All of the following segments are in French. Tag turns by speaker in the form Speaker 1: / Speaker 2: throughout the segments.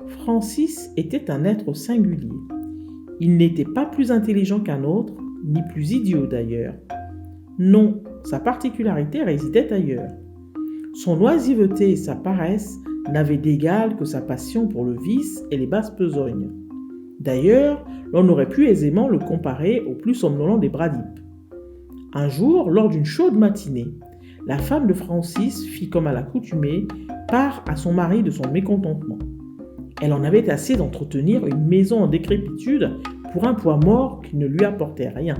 Speaker 1: Francis était un être singulier. Il n'était pas plus intelligent qu'un autre, ni plus idiot d'ailleurs. Non, sa particularité résidait ailleurs. Son oisiveté et sa paresse n'avaient d'égal que sa passion pour le vice et les basses besognes. D'ailleurs, l'on aurait pu aisément le comparer au plus somnolent des bradipes. Un jour, lors d'une chaude matinée, la femme de Francis fit comme à l'accoutumée, part à son mari de son mécontentement. Elle en avait assez d'entretenir une maison en décrépitude pour un poids mort qui ne lui apportait rien.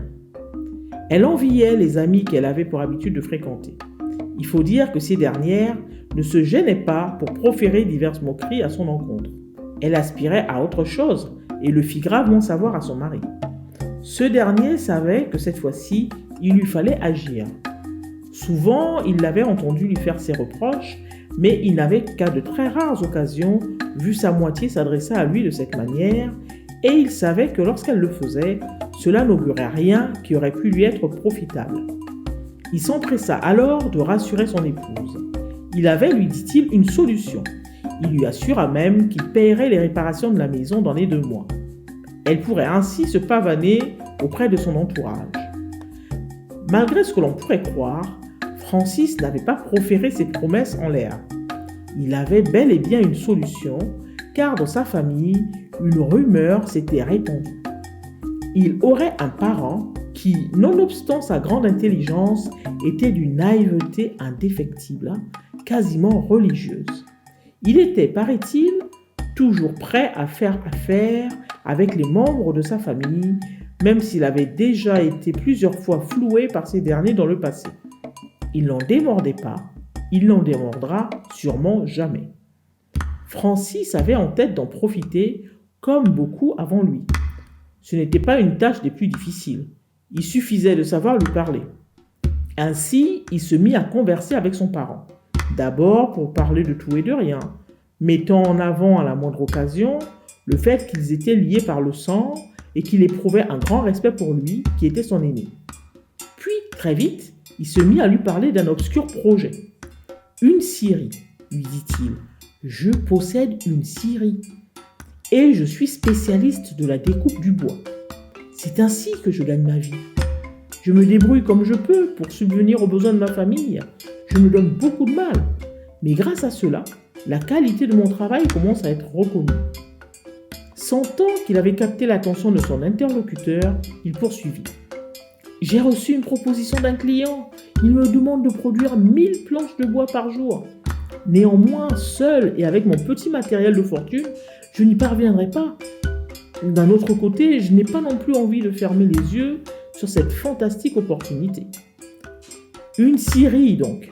Speaker 1: Elle enviait les amis qu'elle avait pour habitude de fréquenter. Il faut dire que ces dernières ne se gênaient pas pour proférer diverses moqueries à son encontre. Elle aspirait à autre chose et le fit gravement savoir à son mari. Ce dernier savait que cette fois-ci, il lui fallait agir. Souvent, il l'avait entendu lui faire ses reproches, mais il n'avait qu'à de très rares occasions vu sa moitié s'adresser à lui de cette manière, et il savait que lorsqu'elle le faisait, cela n'augurait rien qui aurait pu lui être profitable. Il s'empressa alors de rassurer son épouse. Il avait, lui dit-il, une solution. Il lui assura même qu'il paierait les réparations de la maison dans les 2 mois. Elle pourrait ainsi se pavaner auprès de son entourage. Malgré ce que l'on pourrait croire, Francis n'avait pas proféré ses promesses en l'air. Il avait bel et bien une solution, car dans sa famille, une rumeur s'était répandue. Il aurait un parent qui, nonobstant sa grande intelligence, était d'une naïveté indéfectible, quasiment religieuse. Il était, paraît-il, toujours prêt à faire affaire avec les membres de sa famille, même s'il avait déjà été plusieurs fois floué par ces derniers dans le passé. Il n'en démordait pas, il n'en démordra sûrement jamais. Francis avait en tête d'en profiter, comme beaucoup avant lui. Ce n'était pas une tâche des plus difficiles. Il suffisait de savoir lui parler. Ainsi, il se mit à converser avec son parent. D'abord pour parler de tout et de rien, mettant en avant à la moindre occasion le fait qu'ils étaient liés par le sang et qu'il éprouvait un grand respect pour lui, qui était son aîné. Puis, très vite, il se mit à lui parler d'un obscur projet. « Une scierie, lui dit-il. Je possède une scierie. Et je suis spécialiste de la découpe du bois. C'est ainsi que je gagne ma vie. Je me débrouille comme je peux pour subvenir aux besoins de ma famille. Je me donne beaucoup de mal. Mais grâce à cela, la qualité de mon travail commence à être reconnue. » Sentant qu'il avait capté l'attention de son interlocuteur, il poursuivit. « J'ai reçu une proposition d'un client. Il me demande de produire 1000 planches de bois par jour. Néanmoins, seul et avec mon petit matériel de fortune, je n'y parviendrai pas. D'un autre côté, je n'ai pas non plus envie de fermer les yeux sur cette fantastique opportunité. » Une scierie donc.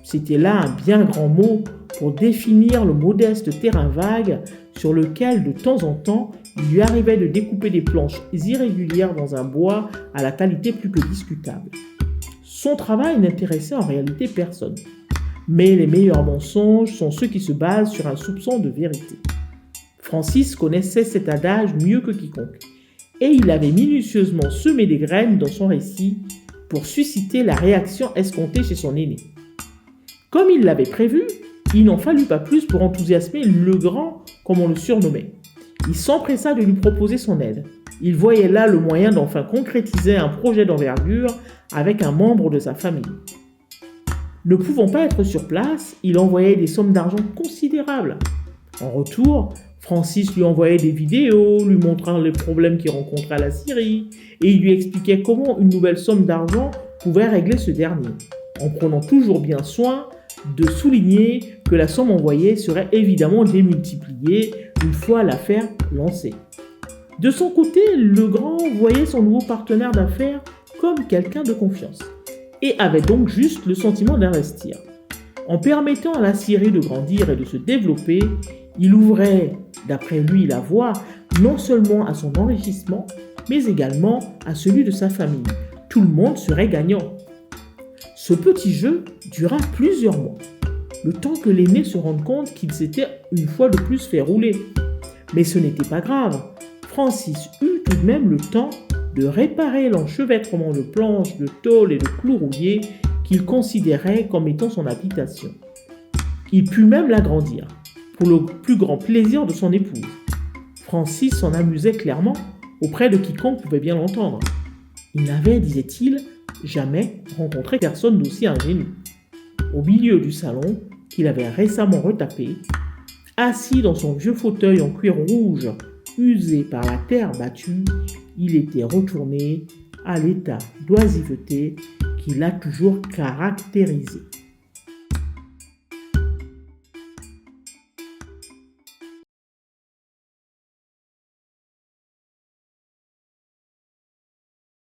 Speaker 1: C'était là un bien grand mot pour définir le modeste terrain vague sur lequel de temps en temps il lui arrivait de découper des planches irrégulières dans un bois à la qualité plus que discutable. Son travail n'intéressait en réalité personne. Mais les meilleurs mensonges sont ceux qui se basent sur un soupçon de vérité. Francis connaissait cet adage mieux que quiconque, et il avait minutieusement semé des graines dans son récit pour susciter la réaction escomptée chez son aîné. Comme il l'avait prévu, il n'en fallut pas plus pour enthousiasmer le grand, comme on le surnommait. Il s'empressa de lui proposer son aide. Il voyait là le moyen d'enfin concrétiser un projet d'envergure avec un membre de sa famille. Ne pouvant pas être sur place, il envoyait des sommes d'argent considérables. En retour, Francis lui envoyait des vidéos, lui montrant les problèmes qu'il rencontrait à la scierie, et il lui expliquait comment une nouvelle somme d'argent pouvait régler ce dernier, en prenant toujours bien soin de souligner que la somme envoyée serait évidemment démultipliée une fois l'affaire lancée. De son côté, le grand voyait son nouveau partenaire d'affaires comme quelqu'un de confiance, et avait donc juste le sentiment d'investir. En permettant à la scierie de grandir et de se développer, il ouvrait, d'après lui, la voie non seulement à son enrichissement, mais également à celui de sa famille. Tout le monde serait gagnant. Ce petit jeu dura plusieurs mois, le temps que l'aîné se rende compte qu'il s'était une fois de plus fait rouler. Mais ce n'était pas grave. Francis eut tout de même le temps de réparer l'enchevêtrement de planches, de tôles et de clous rouillés qu'il considérait comme étant son habitation. Il put même l'agrandir. pour le plus grand plaisir de son épouse. Francis s'en amusait clairement, auprès de quiconque pouvait bien l'entendre. Il n'avait, disait-il, jamais rencontré personne d'aussi ingénu. Au milieu du salon, qu'il avait récemment retapé, assis dans son vieux fauteuil en cuir rouge, usé par la terre battue, il était retourné à l'état d'oisiveté qui l'a toujours caractérisé.